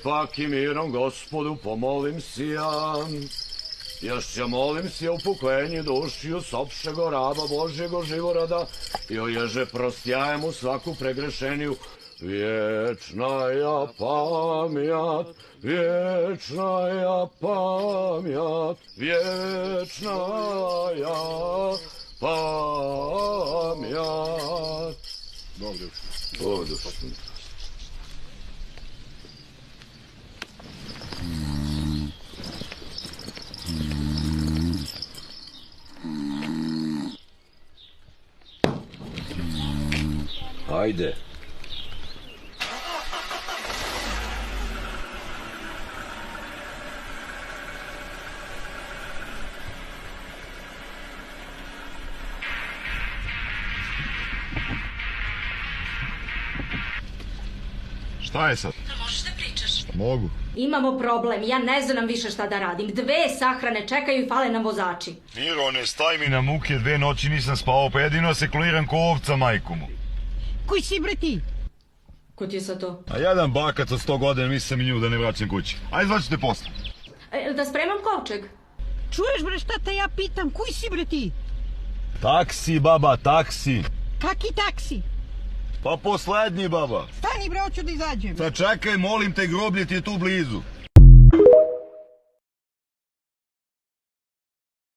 paki mirom Gospodu pomolim si ja. Još će molim si o upoklenju dušiju sopšego raba Božjego Živorada i oježe prostjaje mu svaku pregrešeniju. Vječnaja pamjat, vječnaja pamjat, vječnaja pamjat. Bog dušu. Ajde. Šta je sad? Možeš da pričaš? Mogu. Imamo problem, ja ne znam više šta da radim. 2 sahrane čekaju i fale nam vozači. Miro, ne staj mi na muke, 2 noći nisam spavao, pa jedino se kloniram ko ovca majku mu. Koji si bre ti? Ko ti je sad to? A jedan bakac od 100 godina mislim i nju da ne vraćam kući. Ajde, zvaćete posle. Da spremam kovčeg? Čuješ bre šta te ja pitam, koji si bre ti? Taksi, baba, taksi. Kaki taksi? Pa poslednji, baba. Stani bre, hoću da izađem. Sad čekaj, molim te, groblje ti je tu blizu.